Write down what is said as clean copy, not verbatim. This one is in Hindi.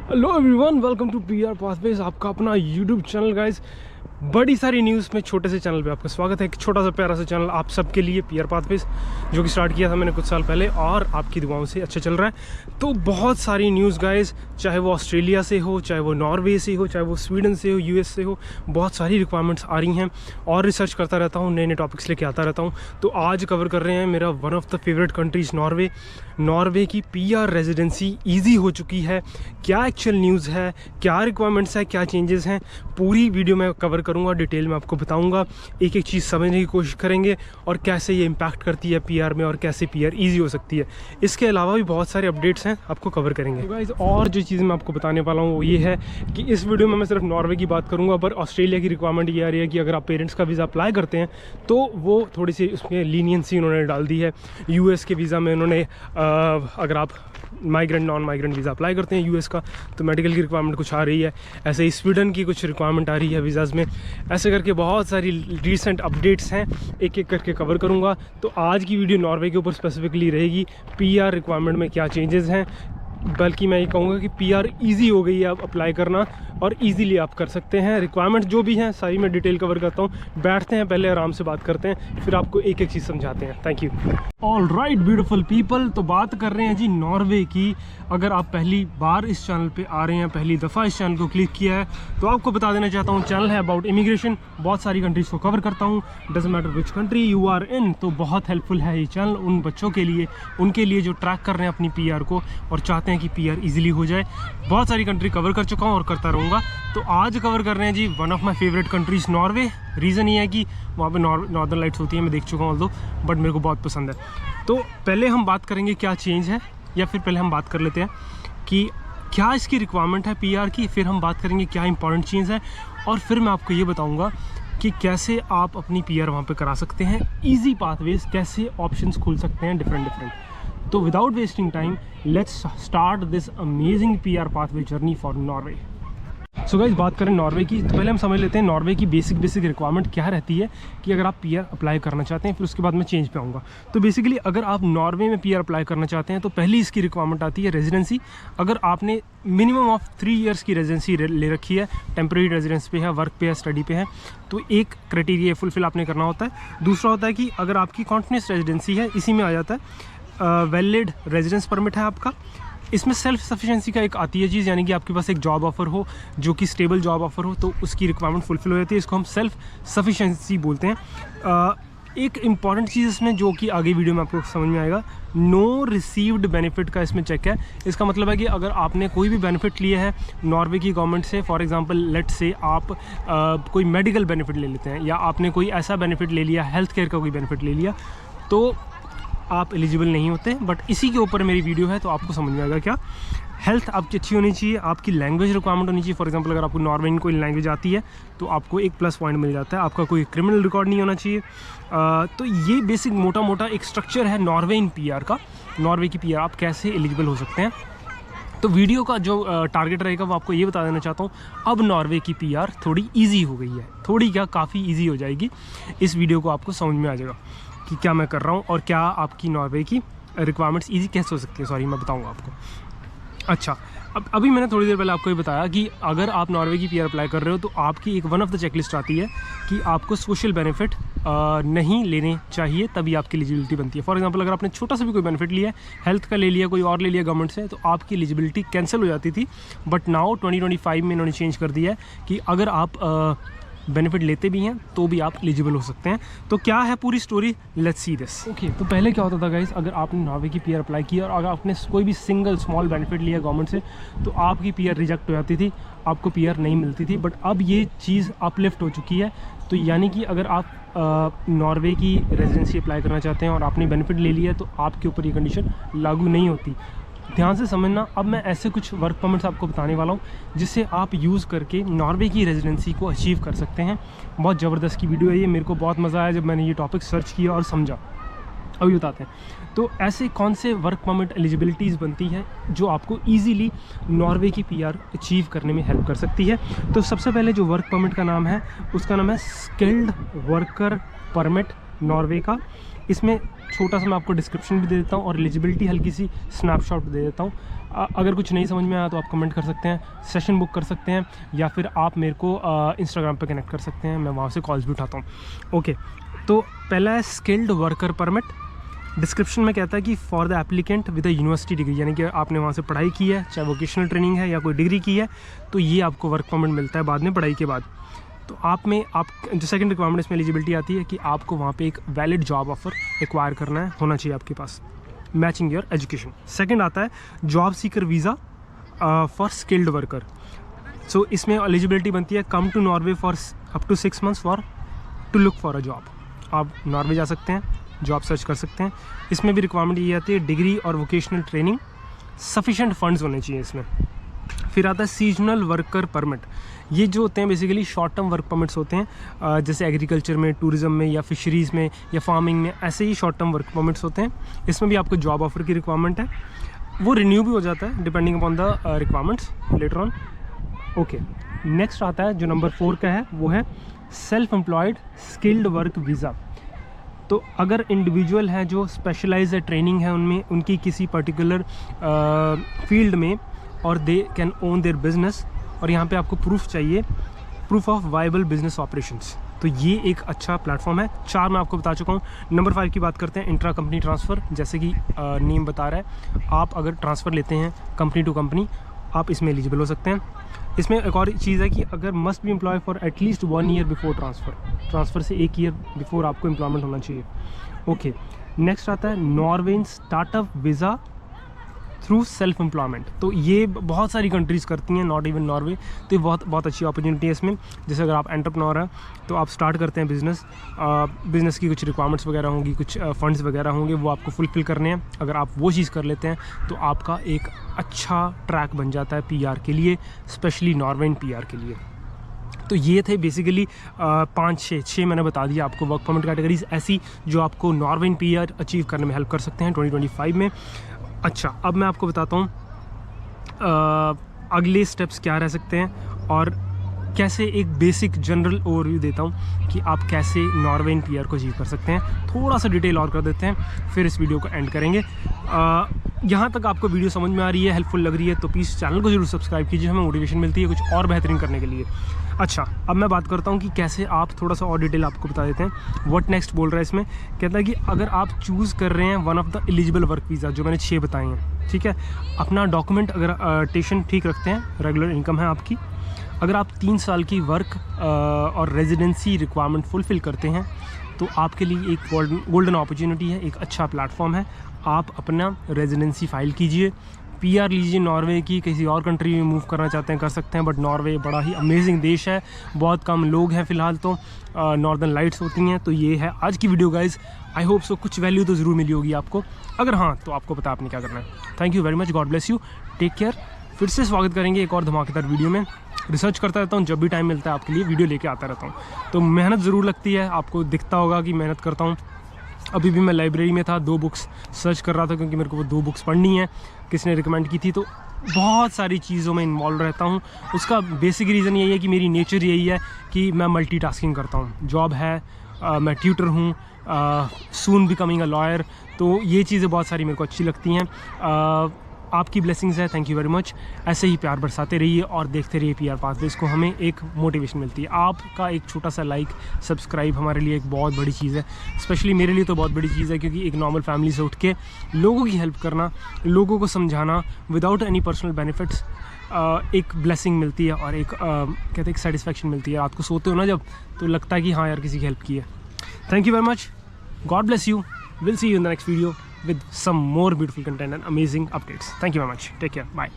Hello everyone, welcome to PR Pathways, आपका अपना यूट्यूब चैनल। गाइस, बड़ी सारी न्यूज़ में छोटे से चैनल पे आपका स्वागत है। एक छोटा सा प्यारा सा चैनल आप सबके लिए, पीआर पाथवेज, जो कि स्टार्ट किया था मैंने कुछ साल पहले और आपकी दुआओं से अच्छा चल रहा है। तो बहुत सारी न्यूज़ गाइस, चाहे वो ऑस्ट्रेलिया से हो, चाहे वो नॉर्वे से हो, चाहे वो स्वीडन से हो, यूएस से हो, बहुत सारी रिक्वायरमेंट्स आ रही हैं और रिसर्च करता रहता हूँ, नए नए टॉपिक्स लेके आता रहता हूँ। तो आज कवर कर रहे हैं मेरा one of the favourite countries Norway की पीआर रेजिडेंसी ईजी हो चुकी है। क्या एक्चुअल न्यूज़ है, क्या रिक्वायरमेंट्स है, क्या चेंजेस हैं, पूरी वीडियो में कवर करूंगा, डिटेल में आपको बताऊंगा। एक एक चीज़ समझने की कोशिश करेंगे और कैसे ये इम्पैक्ट करती है पीआर में और कैसे पीआर ईजी हो सकती है। इसके अलावा भी बहुत सारे अपडेट्स हैं, आपको कवर करेंगे। तो गाइस, और जो चीज़ मैं आपको बताने वाला हूँ वो ये है कि इस वीडियो में मैं सिर्फ नॉर्वे की बात करूँगा, पर ऑस्ट्रेलिया की रिक्वायरमेंट ये आ रही है कि अगर आप पेरेंट्स का वीज़ा अप्लाई करते हैं तो वो थोड़ी सी उसमें लीनियंसी उन्होंने डाल दी है। यूएस के वीज़ा में उन्होंने अगर आप migrant non migrant visa apply करते हैं यूएस का, तो मेडिकल की रिक्वायरमेंट कुछ आ रही है। ऐसे ही स्वीडन की कुछ रिक्वायरमेंट आ रही है वीज़ाज़ में। ऐसे करके बहुत सारी रीसेंट अपडेट्स हैं, एक एक करके कवर करूंगा। तो आज की वीडियो नॉर्वे के ऊपर स्पेसिफिकली रहेगी, पीआर रिक्वायरमेंट में क्या चेंजेस हैं। बल्कि मैं ये कहूँगा कि पीआर इजी हो गई है अब अप्लाई करना और इजीली आप कर सकते हैं। रिक्वायरमेंट जो भी हैं सारी मैं डिटेल कवर करता हूँ। बैठते हैं, पहले आराम से बात करते हैं, फिर आपको एक एक चीज़ समझाते हैं। Thank you. All right beautiful people, तो बात कर रहे हैं जी नॉर्वे की। अगर आप पहली बार इस चैनल पे आ रहे हैं, पहली दफ़ा इस चैनल को क्लिक किया है, तो आपको बता देना चाहता हूँ, चैनल है अबाउट इमिग्रेशन। बहुत सारी कंट्रीज़ को कवर करता हूँ, doesn't matter which country you are in. तो बहुत हेल्पफुल है ये चैनल उन बच्चों के लिए, उनके लिए जो ट्रैक कर रहे हैं अपनी पीआर को और चाहते हैं कि पीआर इजीली हो जाए। बहुत सारी कंट्री कवर कर चुका हूँ और करता रहूँगा। तो आज कवर कर रहे हैं जी one of my favourite countries Norway. Reason ये है कि वहाँ पे नॉर्दर्न लाइट्स होती हैं, मैं देख चुका हूँ ऑल्दो, बट मेरे को बहुत पसंद है। तो पहले हम बात करेंगे क्या चेंज है, या फिर पहले हम बात कर लेते हैं कि क्या इसकी रिक्वायरमेंट है पीआर की, फिर हम बात करेंगे क्या इंपॉर्टेंट चीज़ है, और फिर मैं आपको ये बताऊंगा कि कैसे आप अपनी पीआर वहाँ पे करा सकते हैं। इजी पाथवेज, कैसे ऑप्शंस खुल सकते हैं डिफरेंट। तो without wasting time, let's start this amazing PR pathway journey for Norway. So guys, बात करें नॉर्वे की, तो पहले हम समझ लेते हैं नॉर्वे की बेसिक रिक्वायरमेंट क्या रहती है कि अगर आप पीआर अप्लाई करना चाहते हैं। फिर उसके बाद मैं चेंज पे आऊँगा। तो बेसिकली अगर आप नॉर्वे में पीआर अप्लाई करना चाहते हैं तो पहली इसकी रिक्वायरमेंट आती है रेजिडेंसी। अगर आपने मिनिमम ऑफ 3 ईयर्स की रेजिडेंसी ले रखी है, टेम्प्रेरी रेजिडेंस पे है, वर्क पे है, स्टडी पे है, तो एक क्राइटेरिया फुलफिल आपने करना होता है। दूसरा होता है कि अगर आपकी कॉन्टिन्यूस रेजिडेंसी है, इसी में आ जाता है वैलिड रेजिडेंस परमिट है आपका। इसमें सेल्फ सफिशिएंसी का एक आती है चीज़, यानी कि आपके पास एक जॉब ऑफर हो, जो कि स्टेबल जॉब ऑफर हो, तो उसकी रिक्वायरमेंट फुलफिल हो जाती है। इसको हम सेल्फ सफिशिएंसी बोलते हैं। एक इम्पॉर्टेंट चीज़ इसमें, जो कि आगे वीडियो में आपको समझ में आएगा, नो रिसीव्ड बेनिफिट का इसमें चेक है। इसका मतलब है कि अगर आपने कोई भी बेनिफिट लिया है नॉर्वे की गवर्नमेंट से, फॉर एग्जांपल लेट से आप कोई मेडिकल बेनिफिट ले लेते हैं, या आपने कोई ऐसा बेनिफिट ले लिया, हेल्थ केयर का कोई बेनिफिट ले लिया, तो आप एलिजिबल नहीं होते। बट इसी के ऊपर मेरी वीडियो है, तो आपको समझ में आएगा क्या। हेल्थ आपकी अच्छी होनी चाहिए, आपकी लैंग्वेज रिक्वायरमेंट होनी चाहिए। फॉर एग्जांपल अगर आपको नॉर्वेन कोई लैंग्वेज आती है तो आपको एक प्लस पॉइंट मिल जाता है। आपका कोई क्रिमिनल रिकॉर्ड नहीं होना चाहिए। तो ये बेसिक मोटा एक स्ट्रक्चर है नॉर्वे इन पीआर का। नॉर्वे की पीआर आप कैसे एलिजिबल हो सकते हैं। तो वीडियो का जो टारगेट रहेगा वो आपको ये बता देना चाहता हूँ, अब नॉर्वे की पीआर थोड़ी ईजी हो गई है। थोड़ी क्या, काफ़ी ईजी हो जाएगी। इस वीडियो को आपको समझ में आ जाएगा कि क्या मैं कर रहा हूँ और क्या आपकी नॉर्वे की रिक्वायरमेंट्स इजी कैसे हो सकती है। सॉरी, मैं बताऊँगा आपको। अच्छा, अभी मैंने थोड़ी देर पहले आपको ये बताया कि अगर आप नॉर्वे की पीआर अप्लाई कर रहे हो तो आपकी एक वन ऑफ द चेकलिस्ट आती है कि आपको सोशल बेनिफिट नहीं लेने चाहिए, तभी आपकी एलिजिबिलिटी बनती है। फॉर एग्जांपल अगर आपने छोटा सा भी कोई बेनिफिट लिया है, हेल्थ का ले लिया, कोई और ले लिया गवर्नमेंट से, तो आपकी एलिजिबिलिटी कैंसिल हो जाती थी। बट नाउ 2025 में इन्होंने चेंज कर दिया है कि अगर आप बेनिफिट लेते भी हैं तो भी आप एलिजिबल हो सकते हैं। तो क्या है पूरी story, let's see this. Okay, तो पहले क्या होता था गाइस, अगर आपने नॉर्वे की पीआर अप्लाई किया और अगर आपने कोई भी सिंगल स्मॉल बेनिफिट लिया गवर्नमेंट से, तो आपकी पीआर रिजेक्ट हो जाती थी, आपको पीआर नहीं मिलती थी। बट अब ये चीज़ अपलिफ्ट हो चुकी है। तो यानी कि अगर आप नॉर्वे की रेजिडेंसी अप्लाई करना चाहते हैं और आपने बेनिफिट ले लिया है, तो आपके ऊपर ये कंडीशन लागू नहीं होती। ध्यान से समझना। अब मैं ऐसे कुछ वर्क परमिट्स आपको बताने वाला हूँ जिससे आप यूज़ करके नॉर्वे की रेजिडेंसी को अचीव कर सकते हैं। बहुत ज़बरदस्त की वीडियो है ये, मेरे को बहुत मज़ा आया जब मैंने ये टॉपिक सर्च किया और समझा। अभी बताते हैं। तो ऐसे कौन से वर्क परमिट एलिजिबिलिटीज़ बनती है जो आपको ईजीली नॉर्वे की पीआर अचीव करने में हेल्प कर सकती है। तो सबसे पहले जो वर्क परमिट का नाम है उसका नाम है स्किल्ड वर्कर परमिट नॉर्वे का। इसमें छोटा सा मैं आपको डिस्क्रिप्शन भी दे देता हूँ और एलिजिबिलिटी हल्की सी स्नैपशॉट दे देता हूँ। अगर कुछ नहीं समझ में आया तो आप कमेंट कर सकते हैं, सेशन बुक कर सकते हैं, या फिर आप मेरे को इंस्टाग्राम पे कनेक्ट कर सकते हैं, मैं वहाँ से कॉल्स भी उठाता हूँ। ओके, तो पहला है स्किल्ड वर्कर परमिट। डिस्क्रिप्शन में कहता है कि for the applicant with a university degree, यानी कि आपने वहाँ से पढ़ाई की है, चाहे वोकेशनल ट्रेनिंग है या कोई डिग्री की है, तो ये आपको वर्क परमिट मिलता है बाद में पढ़ाई के बाद। तो आप जो सेकंड रिक्वायरमेंट इसमें एलिजिबिलिटी आती है कि आपको वहाँ पे एक वैलिड जॉब ऑफर एक्वायर करना है, होना चाहिए आपके पास, मैचिंग योर एजुकेशन। सेकंड आता है job seeker visa for skilled worker. So इसमें एलिजिबिलिटी बनती है come to Norway for up to 6 months for to look for a job. आप नॉर्वे जा सकते हैं, जॉब सर्च कर सकते हैं। इसमें भी रिक्वायरमेंट ये आती है डिग्री और वोकेशनल ट्रेनिंग, सफिशेंट फंड्स होने चाहिए इसमें। फिर आता है सीजनल वर्कर परमिट। ये जो होते हैं basically short term work permits होते हैं, जैसे एग्रीकल्चर में, टूरिज़्म में, या फिशरीज़ में, या फार्मिंग में, ऐसे ही शॉर्ट टर्म वर्क परमिट्स होते हैं। इसमें भी आपको जॉब ऑफर की रिक्वायरमेंट है, वो रिन्यू भी हो जाता है depending upon the requirements later on. Okay, next आता है जो नंबर 4 का है, वो है self employed skilled work visa. तो अगर इंडिविजुअल है जो स्पेशलाइज ट्रेनिंग है उनमें, उनकी किसी पर्टिकुलर फील्ड में, और they can own their business, और यहाँ पे आपको प्रूफ चाहिए, proof of viable business operations, तो ये एक अच्छा प्लेटफॉर्म है। 4 मैं आपको बता चुका हूँ। नंबर 5 की बात करते हैं, इंट्रा कंपनी ट्रांसफ़र। जैसे कि नेम बता रहा है, आप अगर ट्रांसफ़र लेते हैं कंपनी टू कंपनी, आप इसमें एलिजिबल हो सकते हैं। इसमें एक और चीज़ है कि अगर must be employ for at least 1 year before transfer से 1 year बिफोर आपको एम्प्लॉयमेंट होना चाहिए। ओके, नेक्स्ट आता है नॉर्वेन startup visa through self employment. तो ये बहुत सारी कंट्रीज़ करती हैं, नॉट इवन नॉर्वे। तो ये बहुत अच्छी अपॉर्चुनिटी है इसमें। जैसे अगर आप एंटरप्रेन्योर हैं तो आप स्टार्ट करते हैं बिज़नेस की कुछ रिक्वायरमेंट्स वगैरह होंगी, कुछ फंड्स वगैरह होंगे, वो आपको फुलफ़िल करने हैं। अगर आप वो चीज़ कर लेते हैं तो आपका एक अच्छा ट्रैक बन जाता है PR के लिए, स्पेशली नॉर्वेन PR के लिए। तो ये थे बेसिकली 5-6 मैंने बता दिया आपको वर्क परमिट कैटेगरीज ऐसी जो आपको नॉर्वेन PR अचीव करने में हेल्प कर सकते हैं 2025 में। अच्छा, अब मैं आपको बताता हूँ अगले स्टेप्स क्या रह सकते हैं, और कैसे एक बेसिक जनरल ओवरव्यू देता हूँ कि आप कैसे नॉर्वेन PR को अचीव कर सकते हैं। थोड़ा सा डिटेल और कर देते हैं, फिर इस वीडियो को एंड करेंगे। यहाँ तक आपको वीडियो समझ में आ रही है, हेल्पफुल लग रही है, तो प्लीज़ चैनल को जरूर सब्सक्राइब कीजिए, हमें मोटिवेशन मिलती है कुछ और बेहतरीन करने के लिए। अच्छा, अब मैं बात करता हूँ कि कैसे आप, थोड़ा सा और डिटेल आपको बता देते हैं। व्हाट नेक्स्ट बोल रहा है इसमें, कहता है कि अगर आप चूज़ कर रहे हैं one of the eligible work visa, जो मैंने 6 बताए हैं, ठीक है, अपना डॉक्यूमेंट अगर टेशन ठीक रखते हैं, रेगुलर इनकम है आपकी, अगर आप 3 साल की वर्क और रेजिडेंसी रिक्वायरमेंट फुलफ़िल करते हैं, तो आपके लिए एक गोल्डन अपॉर्चुनिटी है, एक अच्छा प्लेटफॉर्म है। आप अपना रेजिडेंसी फाइल कीजिए, PR लीजिए नॉर्वे की, किसी और कंट्री में मूव करना चाहते हैं कर सकते हैं, बट नॉर्वे बड़ा ही अमेजिंग देश है, बहुत कम लोग हैं फ़िलहाल, तो नॉर्दर्न लाइट्स होती हैं। तो ये है आज की video guys, I hope so कुछ वैल्यू तो ज़रूर मिली होगी आपको। अगर हाँ, तो आपको पता आपने क्या करना है। Thank you very much, God bless you, take care. फिर से स्वागत करेंगे एक और धमाकेदार वीडियो में। रिसर्च करता रहता हूँ, जब भी टाइम मिलता है आपके लिए वीडियो लेके आता रहता हूँ, तो मेहनत ज़रूर लगती है, आपको दिखता होगा कि मेहनत करता हूँ। अभी भी मैं लाइब्रेरी में था, 2 बुक्स सर्च कर रहा था, क्योंकि मेरे को वो 2 बुक्स पढ़नी है, किसने रिकमेंड की थी। तो बहुत सारी चीज़ों में इन्वॉल्व रहता हूँ। उसका बेसिक रीज़न यही है कि मेरी नेचर यही है कि मैं मल्टीटास्किंग करता हूँ। जॉब है, मैं ट्यूटर हूँ, सून बिकमिंग अ लॉयर, तो ये चीज़ें बहुत सारी मेरे को अच्छी लगती हैं। आपकी ब्लेसिंग्स है, थैंक यू वेरी मच। ऐसे ही प्यार बरसाते रहिए और देखते रहिए PR पाथवेज को, हमें एक मोटिवेशन मिलती है। आपका एक छोटा सा लाइक, सब्सक्राइब हमारे लिए एक बहुत बड़ी चीज़ है, स्पेशली मेरे लिए तो बहुत बड़ी चीज़ है, क्योंकि एक नॉर्मल फैमिली से उठ के लोगों की हेल्प करना, लोगों को समझाना विदाउट एनी पर्सनल बेनिफिट्स, एक ब्लेसिंग मिलती है, और एक कहते हैं एक सेटिस्फेक्शन मिलती है। रात को सोते हो ना जब, तो लगता है कि हाँ यार किसी की हेल्प की है। Thank you very much, God bless you, will see you in the next video with some more beautiful content and amazing updates. Thank you very much. Take care. Bye.